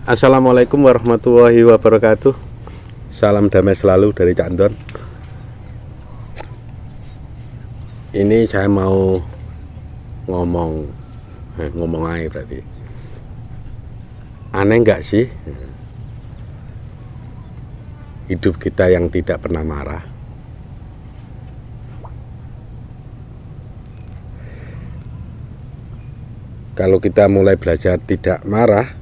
Assalamualaikum warahmatullahi wabarakatuh. Salam damai selalu dari Cak Ndon. Ini saya mau ngomong aja berarti. Aneh nggak sih hidup kita yang tidak pernah marah? Kalau kita mulai belajar tidak marah,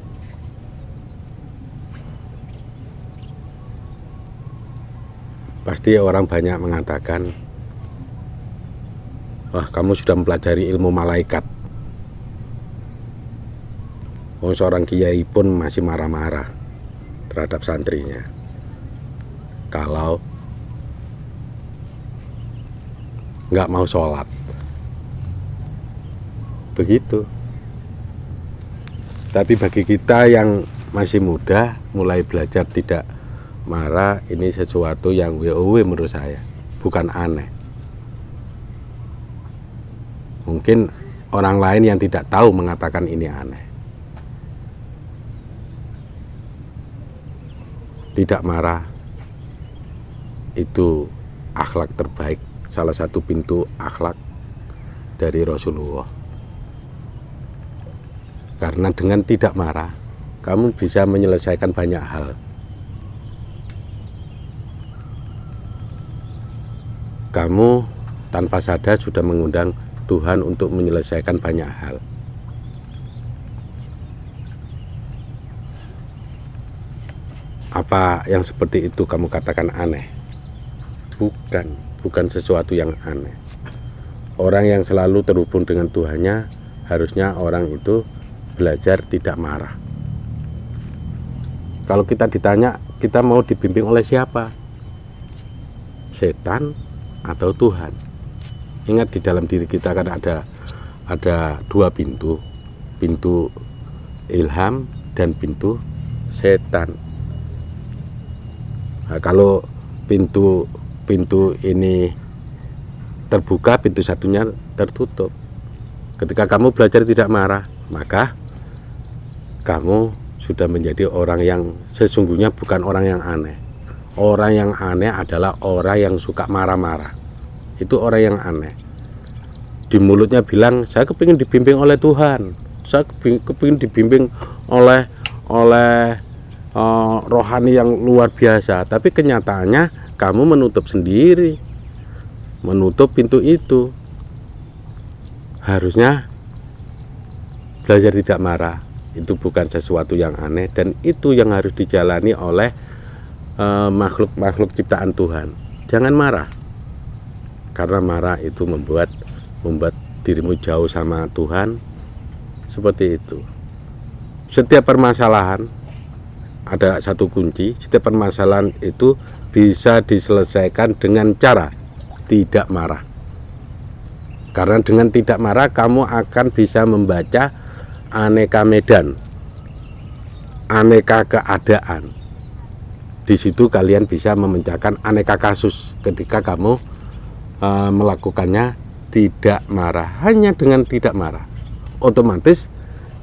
pasti orang banyak mengatakan, wah, kamu sudah mempelajari ilmu malaikat. Oh, seorang kiai pun masih marah-marah terhadap santrinya kalau nggak mau sholat. Begitu. Tapi bagi kita yang masih muda, mulai belajar tidak marah, ini sesuatu yang WOW menurut saya, bukan aneh. Mungkin orang lain yang tidak tahu mengatakan ini aneh. Tidak marah itu akhlak terbaik, salah satu pintu akhlak dari Rasulullah. Karena dengan tidak marah, kamu bisa menyelesaikan banyak hal. Kamu tanpa sadar sudah mengundang Tuhan untuk menyelesaikan banyak hal. Apa yang seperti itu kamu katakan aneh? Bukan sesuatu yang aneh. Orang yang selalu terhubung dengan Tuhannya, harusnya orang itu belajar tidak marah. Kalau kita ditanya, kita mau dibimbing oleh siapa? Setan atau Tuhan? Ingat, di dalam diri kita kan ada dua pintu ilham dan pintu setan. Nah, kalau pintu ini terbuka, pintu satunya tertutup. Ketika kamu belajar tidak marah, maka kamu sudah menjadi orang yang sesungguhnya bukan orang yang aneh. Orang yang aneh adalah orang yang suka marah-marah. Itu orang yang aneh. Di mulutnya bilang, saya kepingin dibimbing oleh Tuhan, saya kepingin dibimbing oleh rohani yang luar biasa. Tapi kenyataannya kamu menutup sendiri, menutup pintu itu. Harusnya belajar tidak marah itu bukan sesuatu yang aneh, dan itu yang harus dijalani oleh makhluk-makhluk ciptaan Tuhan. Jangan marah, karena marah itu membuat dirimu jauh sama Tuhan. Seperti itu. Setiap permasalahan ada satu kunci. Setiap permasalahan itu bisa diselesaikan dengan cara tidak marah. Karena dengan tidak marah kamu akan bisa membaca aneka medan, aneka keadaan. Di situ kalian bisa memecahkan aneka kasus ketika kamu melakukannya tidak marah. Hanya dengan tidak marah, otomatis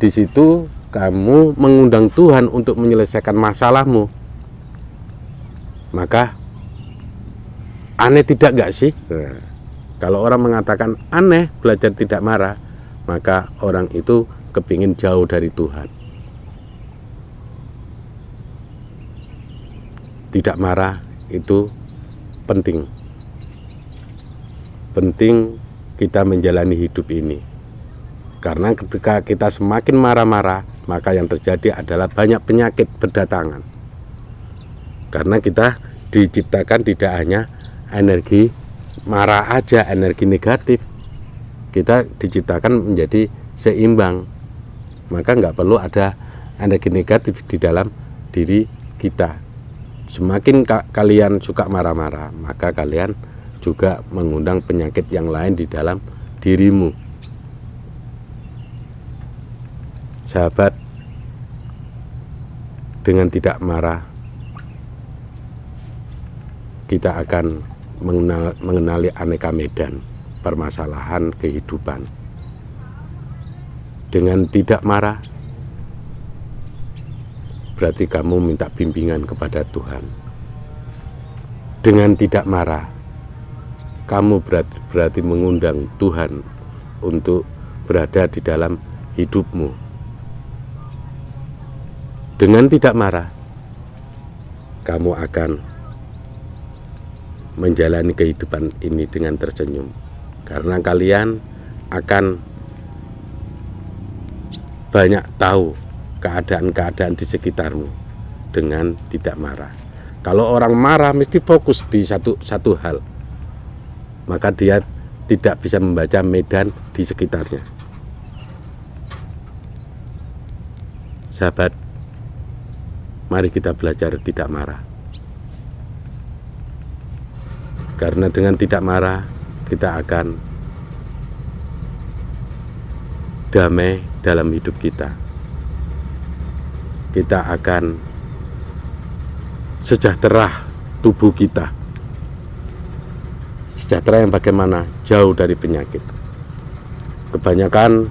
di situ kamu mengundang Tuhan untuk menyelesaikan masalahmu. Maka aneh tidak gak sih? Kalau orang mengatakan aneh belajar tidak marah, maka orang itu kepingin jauh dari Tuhan. Tidak marah itu penting. Penting kita menjalani hidup ini. Karena ketika kita semakin marah-marah, maka yang terjadi adalah banyak penyakit berdatangan. Karena kita diciptakan tidak hanya energi marah aja, energi negatif. Kita diciptakan menjadi seimbang. Maka nggak perlu ada energi negatif di dalam diri kita. Semakin kalian suka marah-marah, maka kalian juga mengundang penyakit yang lain di dalam dirimu. Sahabat, dengan tidak marah kita akan mengenali aneka medan permasalahan kehidupan. Dengan tidak marah berarti kamu minta bimbingan kepada Tuhan. Dengan tidak marah, kamu berarti mengundang Tuhan untuk berada di dalam hidupmu. Dengan tidak marah, kamu akan menjalani kehidupan ini dengan tersenyum, karena kalian akan banyak tahu keadaan-keadaan di sekitarmu dengan tidak marah. Kalau orang marah mesti fokus di satu hal, maka dia tidak bisa membaca medan di sekitarnya. Sahabat, mari kita belajar tidak marah. Karena dengan tidak marah, kita akan damai dalam hidup kita. Kita akan sejahtera tubuh kita. Sejahtera yang bagaimana? Jauh dari penyakit. Kebanyakan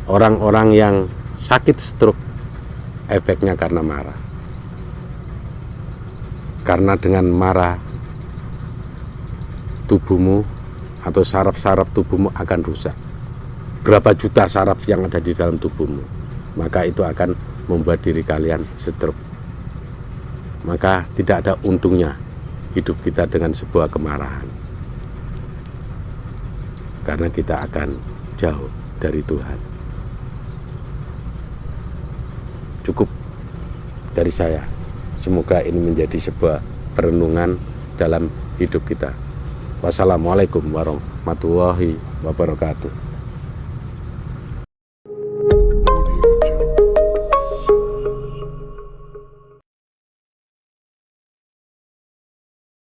orang-orang yang sakit stroke efeknya karena marah. Karena dengan marah, tubuhmu atau saraf-saraf tubuhmu akan rusak. Berapa juta saraf yang ada di dalam tubuhmu, maka itu akan membuat diri kalian stroke. Maka tidak ada untungnya hidup kita dengan sebuah kemarahan, karena kita akan jauh dari Tuhan. Cukup dari saya. Semoga ini menjadi sebuah perenungan dalam hidup kita. Wassalamualaikum warahmatullahi wabarakatuh.